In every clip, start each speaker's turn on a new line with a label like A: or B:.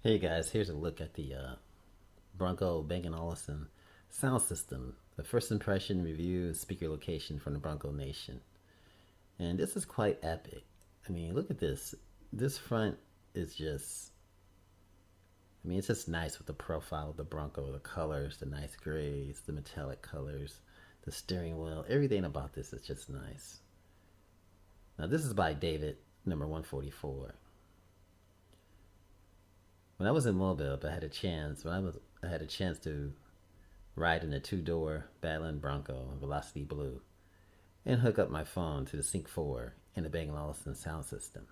A: Hey guys, here's a look at the Bronco Bang& Olufsen sound system. The first impression review speaker location from the Bronco Nation. And this is quite epic. I mean, look at this. This front is just, it's just nice with the profile of the Bronco, the colors, the nice grays, the metallic colors, the steering wheel. Everything about this is just nice. Now, this is by David, number 144. When I was in Mobile, I had a chance. I had a chance to ride in a two-door Badland Bronco, Velocity Blue, and hook up my phone to the Sync 4 in the Bang& Olufsen sound system.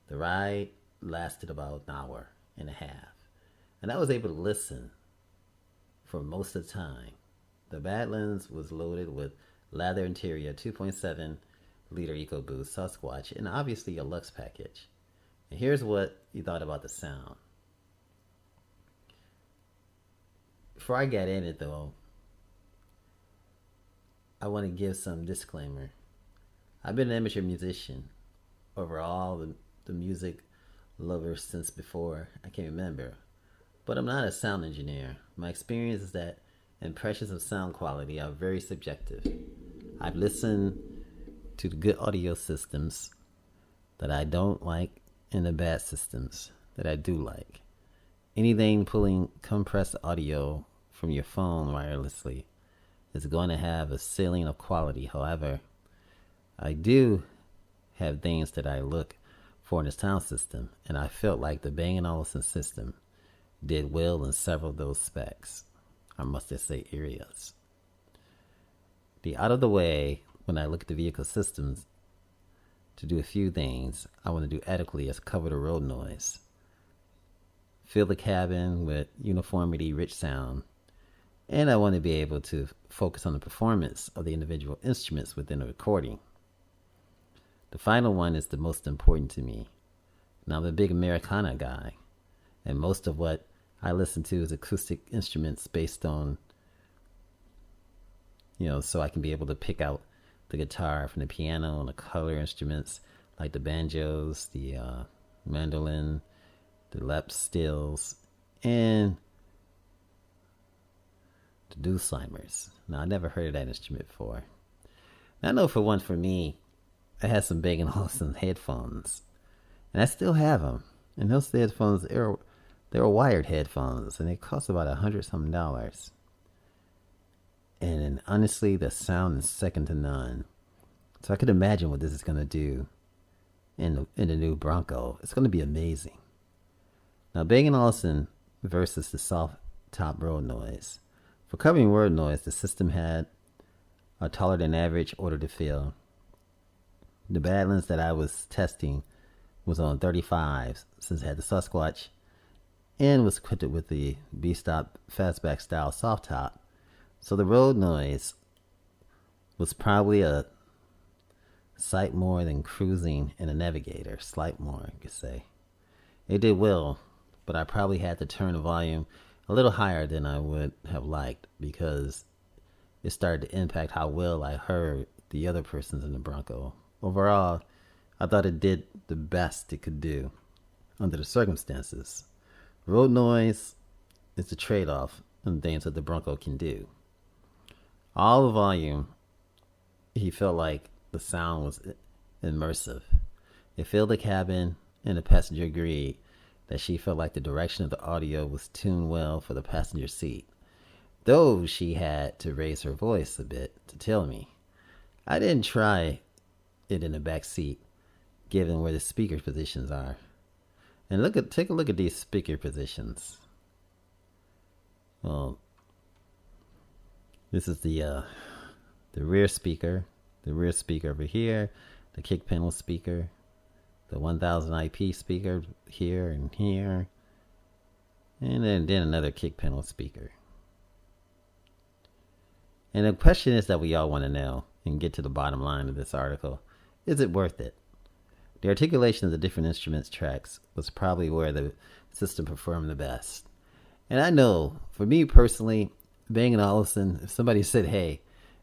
A: The ride lasted about an hour and a half, and I was able to listen for most of the time. The Badlands was loaded with leather interior, 2.7-liter EcoBoost Sasquatch, and obviously a Lux package. And here's what you thought about the sound. Before I get in it, though, I want to give some disclaimer. I've been an amateur musician overall, the music lover since before I can remember. But I'm not a sound engineer. My experience is that impressions of sound quality are very subjective. I've listened to the good audio systems that I don't like and the bad systems that I do like. Anything pulling compressed audio from your phone wirelessly is going to have a ceiling of quality. However, I do have things that I look for in the sound system, and I felt like the Bang & Olufsen system did well in several of those specs. I must just say areas. The out of the way, when I look at the vehicle systems to do a few things, I want to do adequately is cover the road noise. Fill the cabin with uniformity rich sound, and I want to be able to focus on the performance of the individual instruments within a recording. The final one is the most important to me. Now, I'm a big Americana guy, and most of what I listen to is acoustic instruments based on, so I can be able to pick out the guitar from the piano and the color instruments like the banjos, the mandolin, the lap stills, and the dulcimers. Now, I never heard of that instrument before. Now, I know for me, I had some Bang & Olufsen headphones, and I still have them. And those headphones, they were wired headphones, and they cost about $100-something. And honestly, the sound is second to none. So I could imagine what this is going to do in the new Bronco. It's going to be amazing. Now, Bang & Olufsen versus the soft top road noise. For covering road noise, the system had a taller than average order to fill. The Badlands that I was testing was on 35, since it had the Sasquatch and was equipped with the B-Stop fastback style soft top. So the road noise was probably a sight more than cruising in a Navigator. Slight more, you could say. It did well, but I probably had to turn the volume a little higher than I would have liked, because it started to impact how well I heard the other persons in the Bronco. Overall, I thought it did the best it could do under the circumstances. Road noise is the trade-off in things that the Bronco can do. All the volume, he felt like the sound was immersive. It filled the cabin, and the passenger agreed that she felt like the direction of the audio was tuned well for the passenger seat, though she had to raise her voice a bit to tell me. I didn't try it in the back seat, given where the speaker positions are. And take a look at these speaker positions. Well, this is the rear speaker over here, the kick panel speaker, the 1000 IP speaker here and here, and then another kick panel speaker. And the question is that we all want to know and get to the bottom line of this article. Is it worth it? The articulation of the different instruments tracks was probably where the system performed the best. And I know, for me personally, Bang & Olufsen, if somebody said, hey,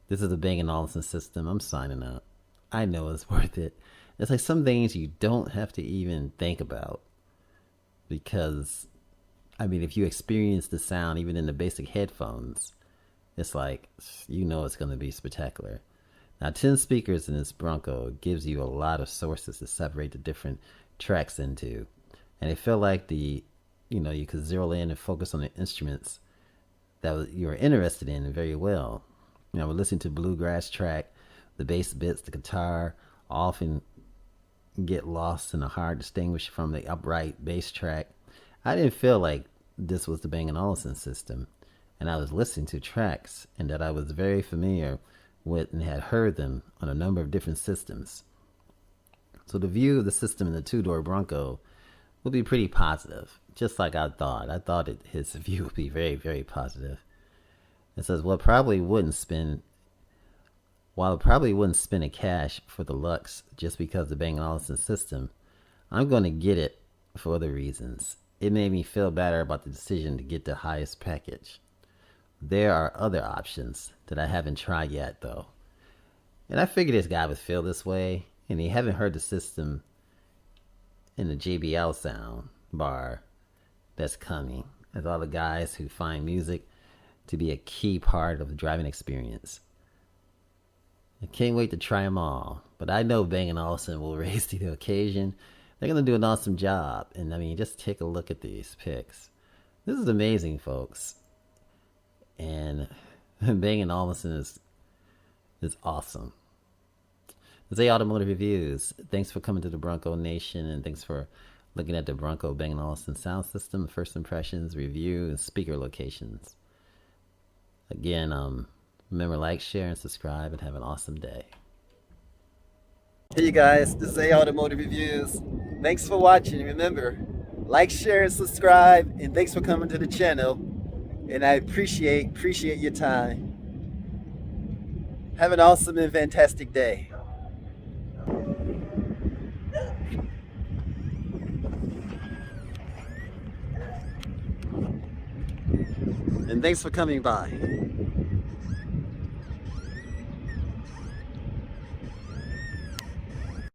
A: this is a Bang & Olufsen system, I'm signing up. I know it's worth it. It's like some things you don't have to even think about, because I mean, if you experience the sound even in the basic headphones, it's like, you know, it's going to be spectacular. Now, 10 speakers in this Bronco gives you a lot of sources to separate the different tracks into. And it felt like you could zero in and focus on the instruments that you were interested in very well. You know, we're listening to bluegrass track, the bass bits, the guitar often get lost and are hard to distinguish from the upright bass track. I didn't feel like this was the Bang & Olufsen system, and I was listening to tracks and that I was very familiar with and had heard them on a number of different systems. So the view of the system in the two-door Bronco would be pretty positive, just like I thought. I thought his view would be very, very positive. It says, while it probably wouldn't spend a cash for the Lux just because the Bang & Olufsen system, I'm going to get it for other reasons. It made me feel better about the decision to get the highest package. There are other options that I haven't tried yet, though. And I figured this guy would feel this way, and he haven't heard the system in the JBL sound bar that's coming. As all the guys who find music to be a key part of the driving experience. I can't wait to try them all, but I know Bang & Olufsen will rise to the occasion. They're going to do an awesome job, and I mean, just take a look at these pics. This is amazing, folks. And Bang & Olufsen is awesome. This is Automotive Reviews. Thanks for coming to the Bronco Nation, and thanks for looking at the Bronco Bang & Olufsen sound system, first impressions, review, and speaker locations. Again, remember, like, share, and subscribe, and have an awesome day. Hey you guys, this is Automotive Reviews. Thanks for watching. Remember, like, share, and subscribe, and thanks for coming to the channel. And I appreciate your time. Have an awesome and fantastic day. And thanks for coming by.